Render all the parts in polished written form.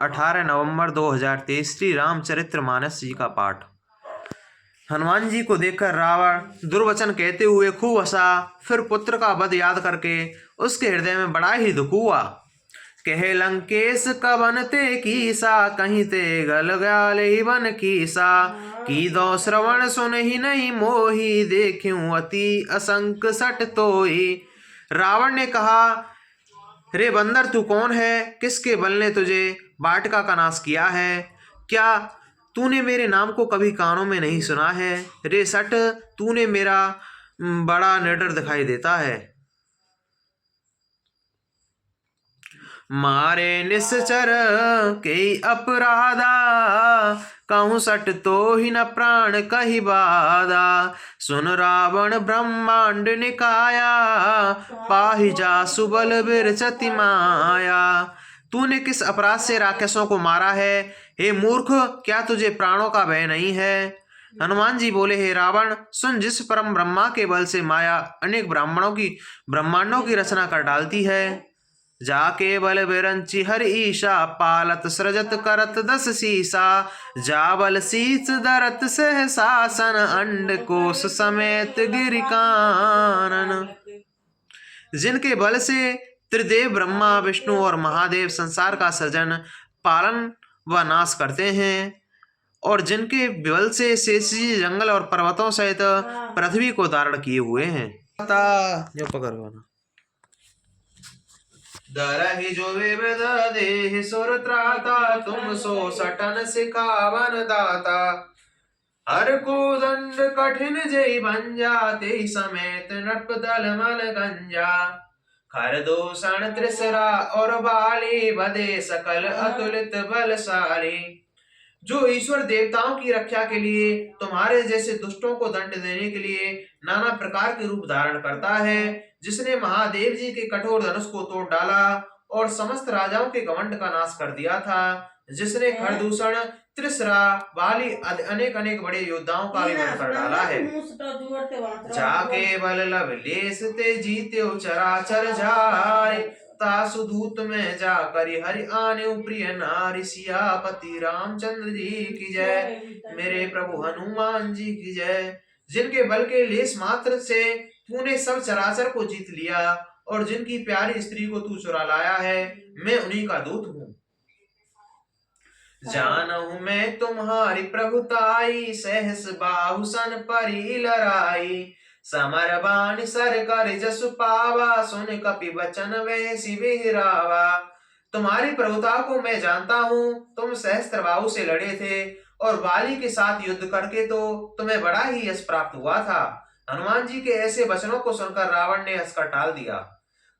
18 नवंबर 2023 श्री रामचरितमानस जी का पाठ। हनुमान जी को देखकर रावण दुर्वचन कहते हुए खूब हंसा। फिर पुत्र का वध याद करके उसके हृदय में बड़ा ही दुख हुआ। कहे लंकेश कवन ते कीसा, कहीं ते गल गयाल ही बन कीसा। की दो श्रवण सुन ही नहीं मोही, देखूं अति असंक सट तोई। रावण ने कहा, रे बंदर तू कौन है? किसके बल ने तुझे वाटिका का नाश किया है? क्या तूने मेरे नाम को कभी कानों में नहीं सुना है? रे सट, तूने मेरा बड़ा निडर दिखाई देता है। मारे निश्चर के अपराधा, कहूँ सट तो ही न प्राण कही बाधा। सुन रावण ब्रह्मांड निकाया, पाहि जा सुबल बिरचति माया। तूने किस अपराध से राक्षसों को मारा है? हे मूर्ख, क्या तुझे प्राणों का भय नहीं है? हनुमान जी बोले, हे रावण सुन, जिस परम ब्रह्मा के बल से माया अनेक ब्रह्मांडों की रचना कर डालती है। जाके बल बिरंची हर ईशा, पालत सृजत करत दस सीसा। जाबल शीस दरत सहसासन, अंड कोश समेत गिरि कानन। जिनके बल से त्रिदेव ब्रह्मा विष्णु और महादेव संसार का सृजन, पालन व नाश करते हैं, और जिनके बल से शेष जंगल और पर्वतों सहित पृथ्वी को धारण किए हुए हैं। जो पकड़ो ना दरहि जो विविध देहि सुर त्राता, तुम सो सटन सिखावन दाता। हर को दंड कठिन जय भंजा, ते समेत नृप दल मल गंजा। खर दूषण त्रिसरा और बाली, बदे सकल अतुलित बलशाली। जो ईश्वर देवताओं की रक्षा के लिए तुम्हारे जैसे दुष्टों को दंड देने के लिए नाना प्रकार के रूप धारण करता है, जिसने महादेव जी के कठोर धनुष को तोड़ डाला और समस्त राजाओं के घमंड का नाश कर दिया था, जिसने खरदूषण त्रिसरा वाली अनेक अनेक बड़े योद्धाओं का भी वध कर डाला है। जाके बल लवलेश ते जीत्यो चराचर जाय, तासु दूत में जाकर हरि आने प्रिय नारी। सियापति रामचंद्र जी की जय, मेरे प्रभु हनुमान जी की जय। जिनके बल के लेस मात्र से तूने सब चराचर को जीत लिया और जिनकी प्यारी स्त्री को तू चुरा लाया है, मैं उन्हीं का दूत हूँ। जानहु मैं तुम्हारी प्रभुताई, सहस बाहु सन परी लड़ाई। समर बाण सर कर जसु पावा, सुन कपि बचन वैसी बिहरावा। तुम्हारी प्रभुता को मैं जानता हूँ, तुम सहस्त्र बाहु से लड़े थे और बाली के साथ युद्ध करके तो तुम्हें बड़ा ही यश प्राप्त हुआ था। हनुमान जी के ऐसे वचनों को सुनकर रावण ने हंसकर टाल दिया।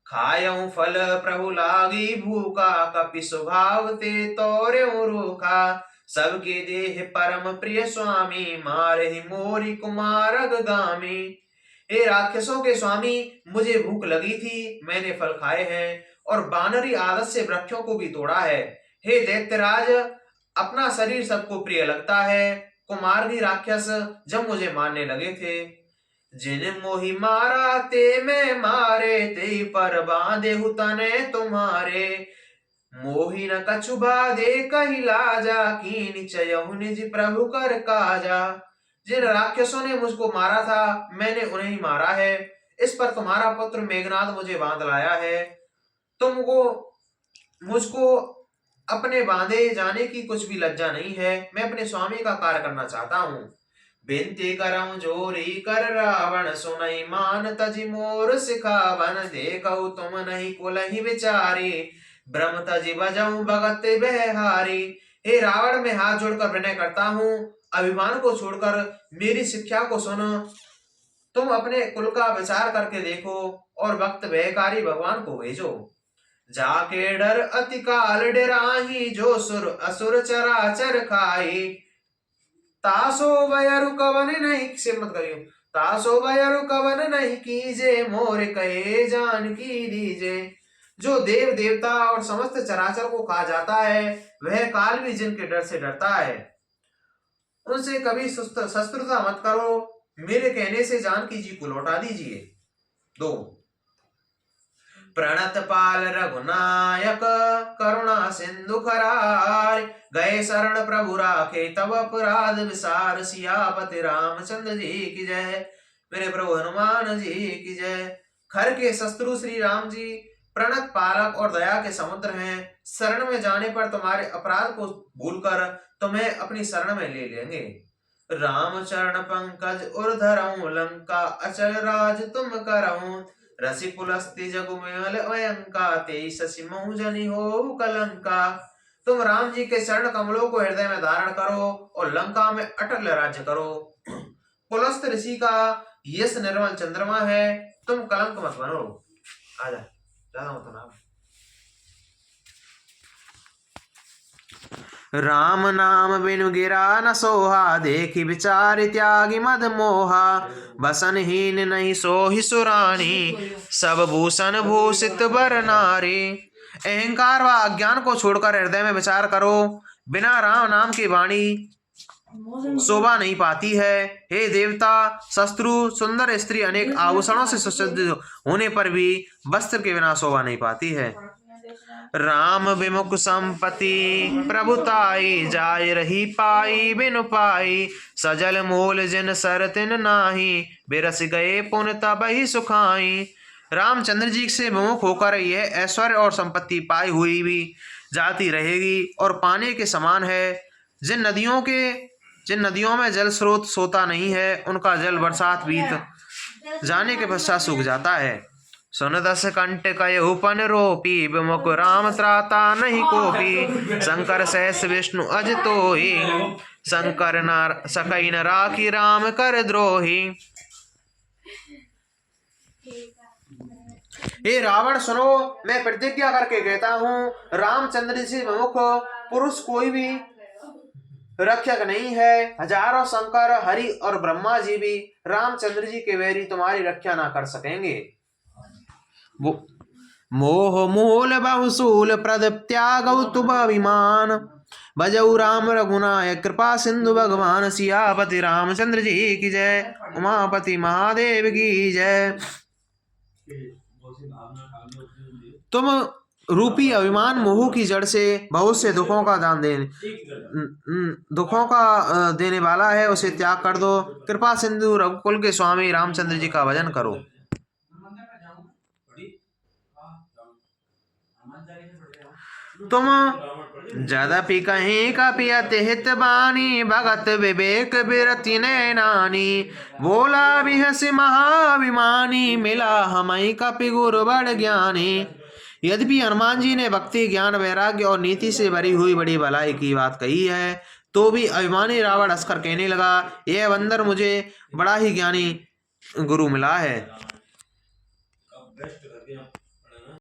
खायऊ फल प्रभु लागी भूखा, कपि स्वभाव ते तोर्यो रूखा। सबके देह परम प्रिय स्वामी, मारहि मोरी कुमारग गामी। हे राक्षसों के स्वामी, मुझे भूख लगी थी, मैंने फल खाए हैं और बानरी आदत से वृक्षों को भी तोड़ा है। हे दैत्यराज, अपना शरीर सबको प्रिय लगता है। कुमारगी राक्षस जब मुझे मारने लगे थे, जिन मोहि मारा ते मैं मारे, ते पर बांधे तने तुम्हारे। मोहि न कछु बाधे कही लाजा, कीन चयहु निज प्रभु कर काजा। जिन राक्षसों ने मुझको मारा था, मैंने उन्हें ही मारा है। इस पर तुम्हारा पुत्र मेघनाद मुझे बांध लाया है। तुमको मुझको अपने बांधे जाने की कुछ भी लज्जा नहीं है। मैं अपने स्वामी का कार्य करना चाहता हूँ। बिनती करऊं जोरी कर रावण, सुनई मान तजि मोर सिखावन। देखऊ तुम नहीं कुलहि विचारी, ब्रह्म तजि बजऊं भगत बहारी। हे रावण, मैं हाथ जोड़कर विनय करता हूँ, अभिमान को छोड़कर मेरी शिक्षा को सुनो। तुम अपने कुल का विचार करके देखो और भक्त भयकारी भगवान को भेजो। जाके डर अति काल डराही, जो सुर असुर चराचर खाई। तासो भयरु कवन नहीं, से मत करियो। तासो भयरु कवन नहीं कीजे, मोर कहे जान की दीजे। जो देव देवता और समस्त चराचर को खा जाता है, वह काल भी जिनके डर से डरता है। उनसे कभी शस्त्रता मत करो, मेरे कहने से जानकी जी को लौटा दीजिए। 2 प्रणत पाल रघुनायक करुणा सिंधु करार, गए शरण प्रभु राखे तब अपराध विसार, सियापति रामचंद्र जी की जय। मेरे प्रभु हनुमान जी की जय। खर के शत्रु श्री राम जी प्रणत पालक और दया के समुद्र हैं। शरण में जाने पर तुम्हारे अपराध को भूलकर तुम्हें अपनी शरण में ले लेंगे। राम चरण पंकज उर्धरऊं, लंका अचल राज तुम करऊं, रसि पुलस्ति जगुमेल अयंका, तेई शशि महु जनि हो कलंका। तुम राम जी के चरण कमलों को हृदय में धारण करो और लंका में अटल राज्य करो। पुलस्त ऋषि का यश निर्मल चंद्रमा है, तुम कलंक मत बनो। आजा ज्यादा मत ना। राम नाम बिनु गिरा न सोहा, देखी विचार त्यागी मद मोहा, बसनहीन नहीं सोहि सुरानी, सब भूषण भूषित बर नारी। अहंकार व अज्ञान को छोड़कर हृदय में विचार करो, बिना राम नाम की वाणी शोभा नहीं पाती है। हे देवता, शत्रु सुंदर स्त्री अनेक आभूषणों से सुसज्जित होने पर भी वस्त्र के बिना शोभा नहीं पाती है। राम विमुख संपत्ति प्रभुताई, जाय रही पाई बिनु पाई, सजल मूल जिन सर तिन नाही, बिरस गए पुन तबहि सुखाई। रामचंद्र जी से विमुख होकर यह ऐश्वर्य और संपत्ति पाई हुई भी जाती रहेगी और पानी के समान है। जिन नदियों में जल स्रोत सोता नहीं है, उनका जल बरसात बीत जाने के पश्चात सूख जाता है। सुन दस कंठ कयहुपन रोपी, विमुख राम त्राता नहीं कोपी, शंकर सहस विष्णु अज तोहि, शंकर न सकई न राखी राम कर द्रोही। हे रावण सुनो, मैं प्रतिज्ञा करके कहता हूँ, रामचंद्र से विमुख पुरुष कोई भी रक्षक नहीं है। हजारों शंकर, हरि और ब्रह्मा जी भी रामचंद्र जी के वैरी तुम्हारी रक्षा ना कर सकेंगे। मोह मूल बहुसूल प्रद त्यागौ तुम अभिमान, भजऊ राम रघुनायक कृपा सिंधु भगवान, सियापति रामचंद्र जी की जय, उमापति महादेव की जय। तुम रूपी अभिमान मोह की जड़ से बहुत से दुखों का देने वाला है, उसे त्याग कर दो। कृपा सिंधु रघुकुल के स्वामी रामचंद्र जी का भजन करो। तुम जदपि कहीं कपि अति हित बानी, भगत विवेक बिरति नैनानी, बोला बिहसि महाभिमानी, मिला हमई कपि गुरु बड़ ज्ञानी। यद्यपि हनुमान जी ने भक्ति, ज्ञान, वैराग्य और नीति से भरी हुई बड़ी भलाई की बात कही है, तो भी अभिमानी रावण हंसकर कहने लगा, यह बंदर मुझे बड़ा ही ज्ञानी गुरु मिला है।